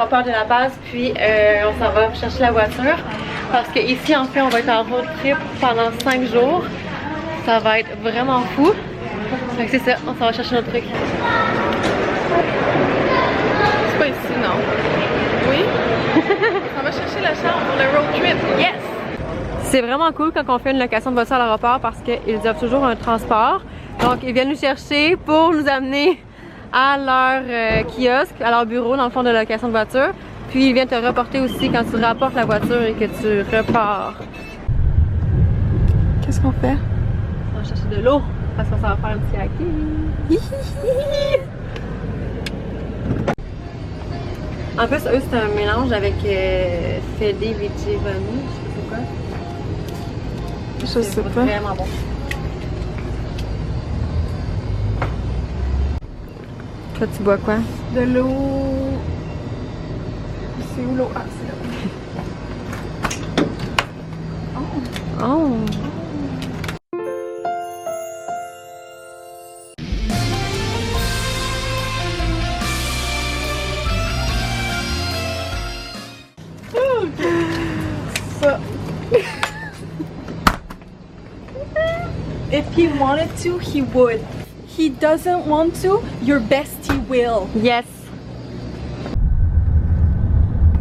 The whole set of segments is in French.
l'aéroport de La Paz, puis on s'en va chercher la voiture. Parce que ici, en fait, on va être en road trip pendant 5 jours. Ça va être vraiment fou. Fait que c'est ça, on s'en va chercher notre truc. C'est pas ici, non? Oui? On va chercher la chambre pour le road trip. Yes! C'est vraiment cool quand on fait une location de voiture à l'aéroport parce qu'ils offrent toujours un transport. Donc, ils viennent nous chercher pour nous amener à leur kiosque, à leur bureau dans le fond de location de voiture. Puis, ils viennent te reporter aussi quand tu rapportes la voiture et que tu repars. Qu'est-ce qu'on fait? On va chercher de l'eau parce qu'on s'en va faire un petit hiking. En plus, eux, c'est un mélange avec Fede Vegevani, je sais pas. Je sais pas. C'est vraiment bon. Toi, tu bois quoi? De l'eau. C'est où l'eau? Ah, c'est là. Oh! Ça. If he wanted to, he would. He doesn't want to, your bestie will. Yes!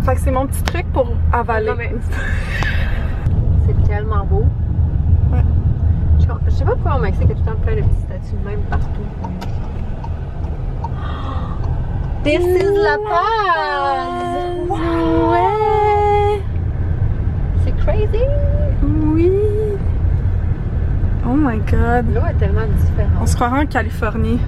Fait que c'est mon petit truc pour avaler. Non, mais... C'est tellement beau. Ouais. Je sais pas pourquoi au Mexique il y a tout le temps plein de petites statues même partout. This is La Paz! Wow. Ouais! C'est crazy! Oui! Oh my god! L'eau est tellement différente. On se croirait en Californie.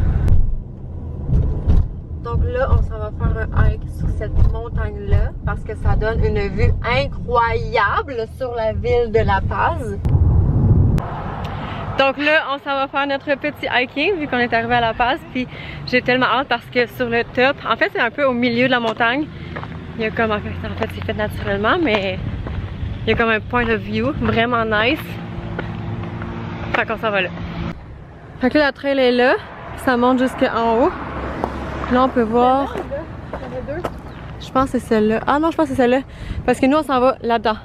Donc là, on s'en va faire un hike sur cette montagne-là parce que ça donne une vue incroyable sur la ville de La Paz. Donc là, on s'en va faire notre petit hiking vu qu'on est arrivé à La Paz. Puis j'ai tellement hâte parce que sur le top, en fait c'est un peu au milieu de la montagne. Il y a comme, en fait c'est fait naturellement, mais il y a comme un point of view vraiment nice. Fait qu'on s'en va là. Fait que là, la trail est là, ça monte jusqu'en haut. Là, on peut voir. Il y en a deux. Je pense que c'est celle-là. Ah non, je pense que c'est celle-là. Parce que nous, on s'en va là-dedans.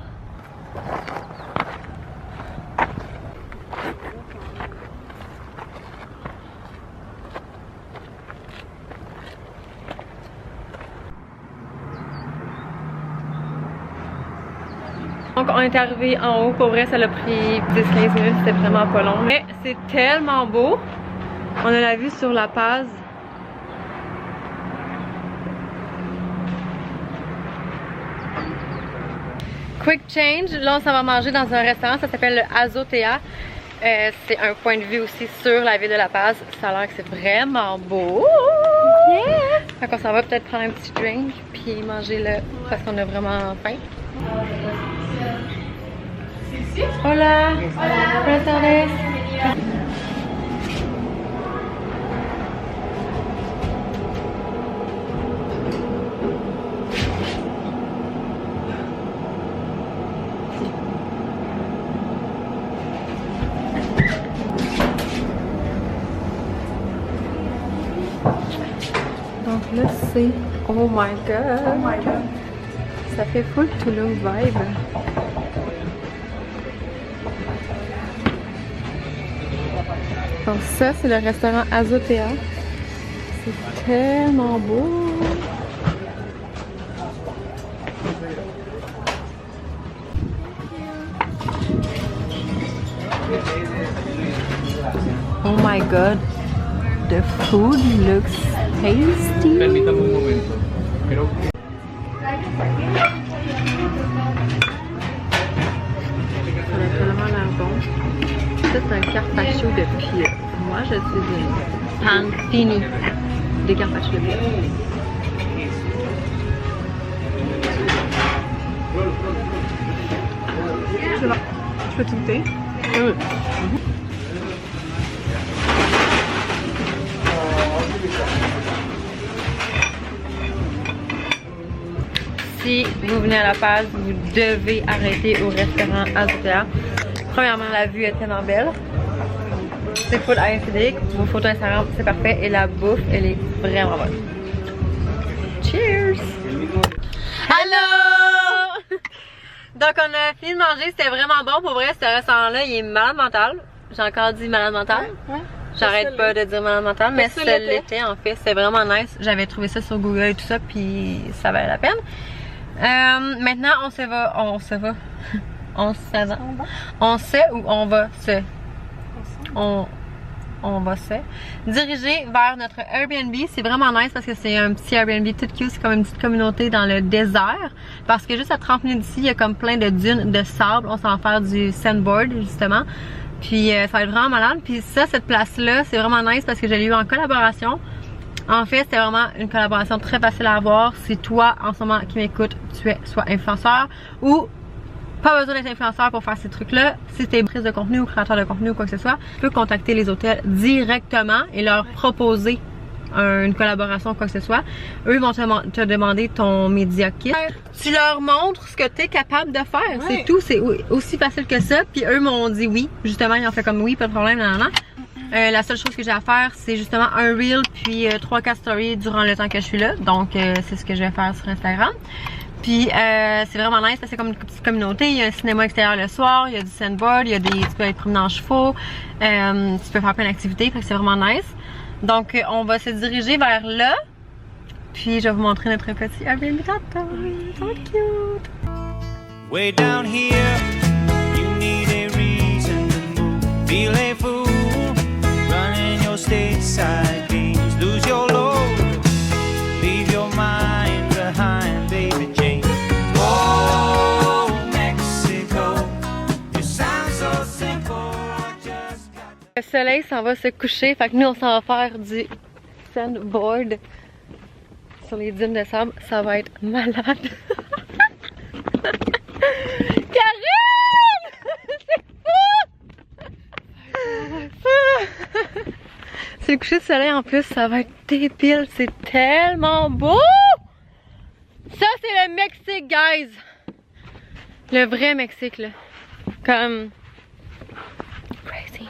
Donc, on est arrivé en haut. Pour vrai, ça l'a pris 10-15 minutes. C'était vraiment pas long. Mais c'est tellement beau. On a la vue sur La Paz. Quick change, là on s'en va manger dans un restaurant, ça s'appelle le Azotea. C'est un point de vue aussi sur la ville de La Paz. Ça a l'air que c'est vraiment beau. Yeah! Fait qu'on s'en va peut-être prendre un petit drink puis manger là parce qu'on a vraiment faim. Hola! Buenas tardes! Donc là c'est... Oh my god! Oh my god! Ça fait full Tulum vibe. Donc ça c'est le restaurant Azotea. C'est tellement beau! Oh my god! The food looks tasty. Permítame un momento. Creo que... Ça a tellement l'air bon. Ça, c'est un carpaccio de pieuvre. Moi, je suis une pancini de carpaccio de pieuvre. Je peux tout goûter? Si vous venez à La Paz, vous devez arrêter au restaurant Azotea. Premièrement, la vue est tellement belle. C'est full aesthetic. Vos photos Instagram, c'est parfait. Et la bouffe, elle est vraiment bonne. Cheers! Donc on a fini de manger, c'était vraiment bon. Pour vrai, ce restaurant-là, il est malade mental. J'ai encore dit malade mental. Ouais. J'arrête pas de dire malade mental, mais Ça ça l'était en fait. C'était vraiment nice. J'avais trouvé ça sur Google et tout ça, puis ça valait la peine. Maintenant, on sait où on va se. On va se diriger vers notre Airbnb. C'est vraiment nice parce que c'est un petit Airbnb tout cute. C'est comme une petite communauté dans le désert. Parce que juste à 30 minutes d'ici, il y a comme plein de dunes de sable. On s'en va faire du sandboard justement. Puis ça va être vraiment malade. Puis ça, cette place-là, c'est vraiment nice parce que je l'ai eu en collaboration. En fait, c'était vraiment une collaboration très facile à avoir. Si toi, en ce moment, qui m'écoutes, tu es soit influenceur ou pas besoin d'être influenceur pour faire ces trucs-là. Si tu es prise de contenu ou créateur de contenu ou quoi que ce soit, tu peux contacter les hôtels directement et leur proposer une collaboration ou quoi que ce soit. Eux vont te demander ton Media Kit. Tu leur montres ce que tu es capable de faire. Ouais. C'est tout. C'est aussi facile que ça. Puis eux m'ont dit oui. Justement, ils ont fait comme oui, pas de problème, nanana. La seule chose que j'ai à faire, c'est justement un reel puis 3-4 stories durant le temps que je suis là. Donc, c'est ce que je vais faire sur Instagram. Puis c'est vraiment nice parce que c'est comme une petite communauté. Il y a un cinéma extérieur le soir, il y a du sandboard, tu peux aller promener en chevaux, tu peux faire plein d'activités, fait que c'est vraiment nice. Donc on va se diriger vers là. Puis je vais vous montrer notre petit Airbnb tantôt. Ça va être cute. Way down here, you need a reason to move. Feel a fool, running your stateside games. Lose your load, leave your mind behind, baby Jane. Oh, Mexico, you sound so simple, I just got... Le soleil s'en va se coucher, fait que nous on s'en va faire du sandboard sur les dunes de sable. Ça va être malade. Karine! C'est fou! C'est le coucher de soleil en plus, ça va être débile, c'est tellement beau! Ça c'est le Mexique, guys! Le vrai Mexique là. Comme... crazy.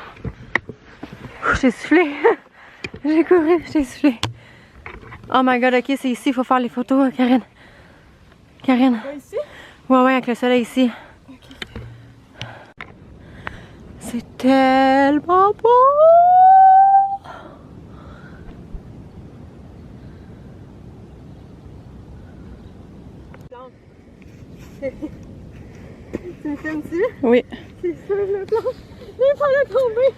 J'ai soufflé. J'ai couru, j'ai soufflé. Oh my god, ok, c'est ici, il faut faire les photos, Karine. Karine. Ici? Ouais, avec le soleil ici. C'est tellement beau! Tu me filmes-tu? Oui. C'est sûr, le plan. Il faut le tomber.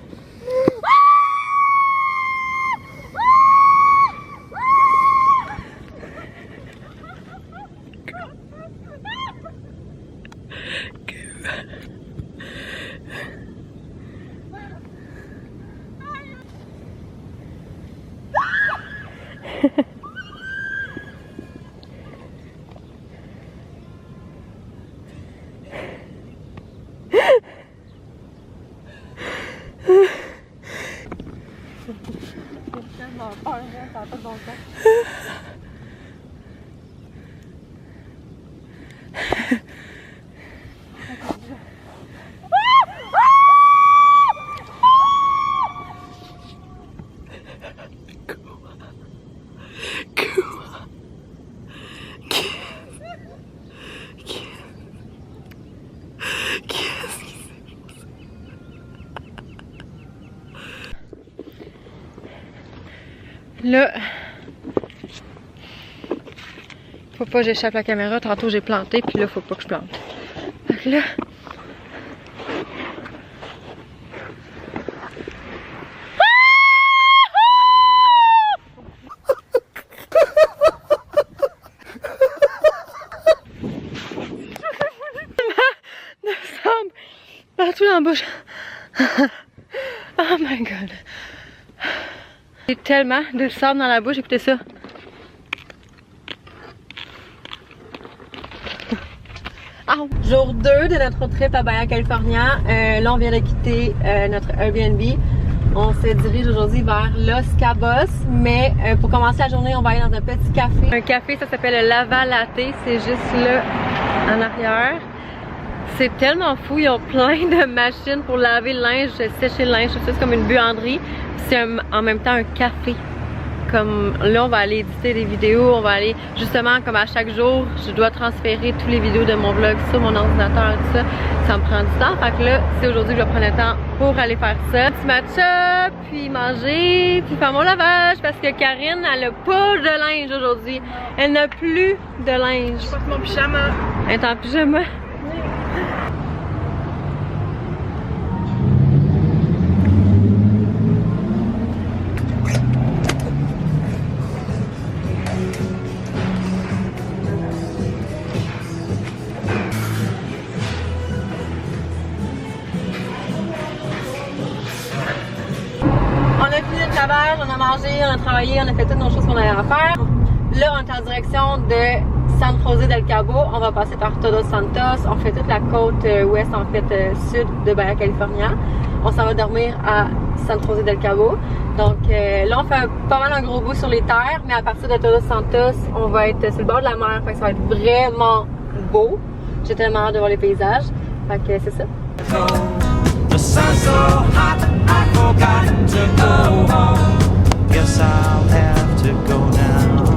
Là, faut pas que j'échappe la caméra. Tantôt j'ai planté, puis là, faut pas que je plante. Fait que là, de sable partout dans la bouche. Oh my god. J'ai tellement de sable dans la bouche, écoutez ça. Jour 2 de notre trip à Baja California. Là, on vient de quitter notre Airbnb. On se dirige aujourd'hui vers Los Cabos. Mais pour commencer la journée, on va aller dans un petit café. Un café, ça s'appelle le Lava Latte. C'est juste là, en arrière. C'est tellement fou. Ils ont plein de machines pour laver le linge, sécher le linge. C'est comme une buanderie. C'est en même temps un café. comme là on va aller éditer des vidéos, on va aller justement comme à chaque jour, je dois transférer tous les vidéos de mon vlog sur mon ordinateur et tout ça. Ça me prend du temps. Fait que là, c'est aujourd'hui que je vais prendre le temps pour aller faire ça. Petit match-up, puis manger, puis faire mon lavage parce que Karine, elle a pas de linge aujourd'hui. Elle n'a plus de linge. Je porte mon pyjama. Elle est en pyjama. On a fini le travail, on a mangé, on a travaillé, on a fait toutes nos choses qu'on avait à faire. Là, on est en direction de San José del Cabo. On va passer par Todos Santos. On fait toute la côte ouest, en fait, sud de Baja California. On s'en va dormir à San José del Cabo. Donc là, on fait pas mal un gros bout sur les terres, mais à partir de Todos Santos, on va être sur le bord de la mer. Fait que ça va être vraiment beau. J'ai tellement hâte de voir les paysages. Fait que c'est ça. The sun's so hot, I forgot to go home. Guess I'll have to go now.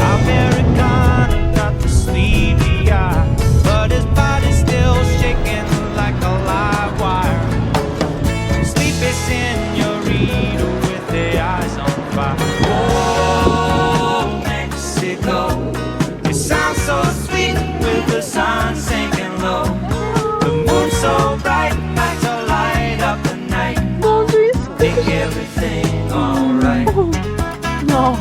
Americana got the sleepy eye, but his body's still shaking like a live wire. Sleepy senorita with the eyes on fire. Oh, Mexico, it sounds so sweet with the sun sinking low. So bright, like to light up the night. Make everything alright. No.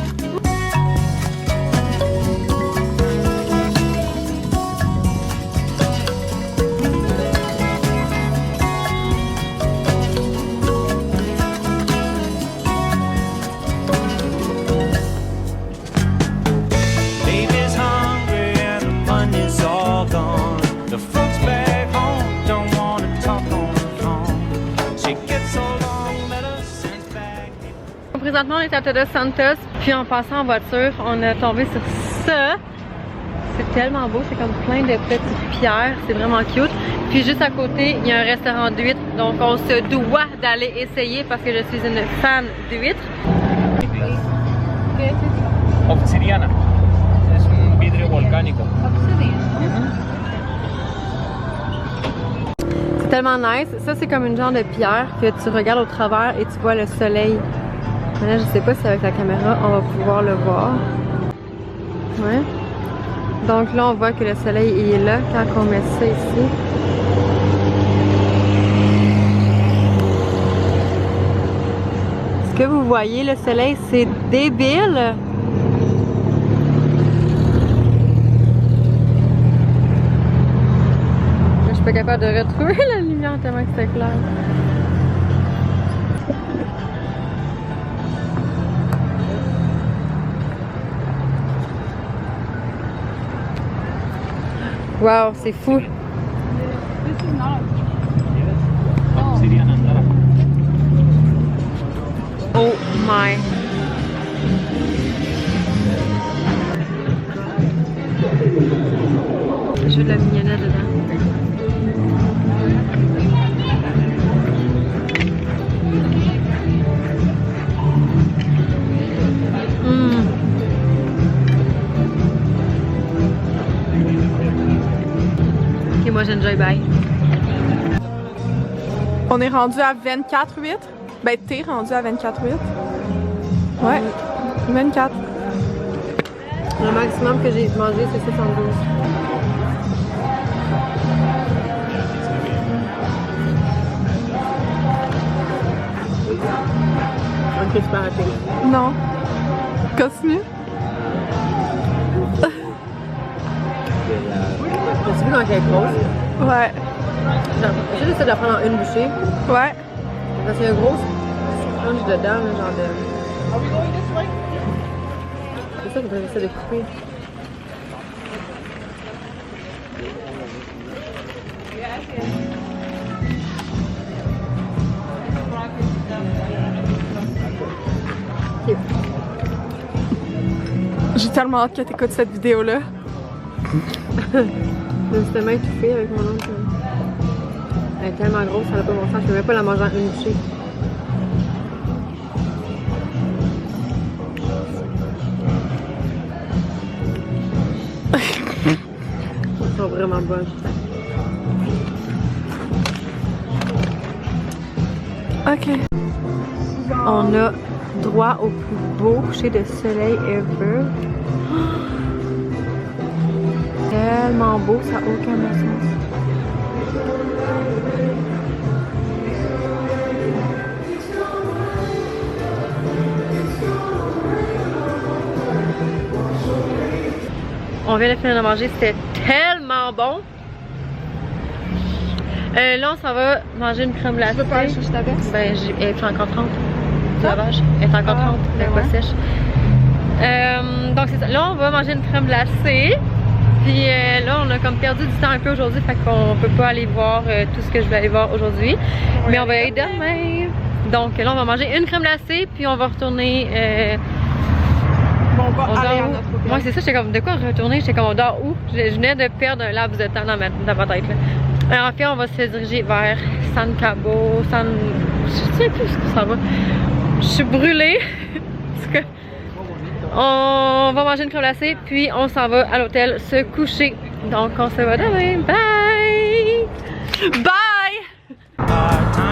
Baby's hungry and the money's all gone. The folks back home don't want to talk on the phone. She gets so long medicines back. Présentement, on est à Todos Santos, puis en passant en voiture, on a tombé sur ça. C'est tellement beau, c'est comme plein de petites pierres, c'est vraiment cute. Puis juste à côté, il y a un restaurant d'huîtres, donc on se doit d'aller essayer parce que je suis une fan d'huîtres. Obsidiana. Es un vidrio volcánico. C'est tellement nice. Ça, c'est comme une genre de pierre que tu regardes au travers et tu vois le soleil. Là, je sais pas si avec la caméra, on va pouvoir le voir. Ouais. Donc là, on voit que le soleil il est là quand on met ça ici. Est-ce que vous voyez le soleil? C'est débile! Je suis pas capable de retrouver la lumière tellement que c'est clair. Wow, c'est fou. Obsidiana. Oh my. Je veux de la mignonnette dedans. Ok, moi j'enjoy, bye. On est rendu à 24,8. Ben, t'es rendu à 24,8. Ouais, 24. Le maximum que j'ai mangé, c'est 72. Ok, c'est pas raté. Non. Continue. As-tu vu quand elle est grosse? Ouais. J'ai juste essayé de la prendre en une bouchée. Ouais. Parce qu'il y a un gros crunch dedans, là, genre de... C'est ça que j'essaie de couper. Ok. J'ai tellement hâte que t'écoutes cette vidéo-là. Je me suis tellement étouffée avec mon oncle. Elle est tellement grosse, ça n'a pas bon sens. Je peux même pas la manger en une bouchée. Elles sont vraiment bonnes. Ok. On a droit au plus beau coucher de soleil ever. Tellement beau, ça n'a aucun sens. On vient de finir de manger, c'était tellement bon. Là, on s'en va manger une crème glacée. Tu peux pas aller chercher ta veste? Ben, elle est encore 30. Du lavage. Elle est encore 30. Elle est pas sèche. Donc, c'est ça. Là, on va manger une crème glacée. Puis là, on a comme perdu du temps un peu aujourd'hui. Fait qu'on peut pas aller voir tout ce que je voulais aller voir aujourd'hui. Mais on va y aller demain. Donc, là, on va manger une crème glacée. Puis on va retourner. Bon, on va On aller dort à où? notre hôtel. Ouais, c'est ça, j'étais comme, de quoi retourner? J'étais comme, on dort où? Je venais de perdre un laps de temps dans ma tête, là. En fait, on va se diriger vers San Cabo, je sais plus où ça va. Je suis brûlée. Parce que on va manger une crème glacée, puis on s'en va à l'hôtel se coucher. Donc, on se voit demain. Bye! Bye! Part-time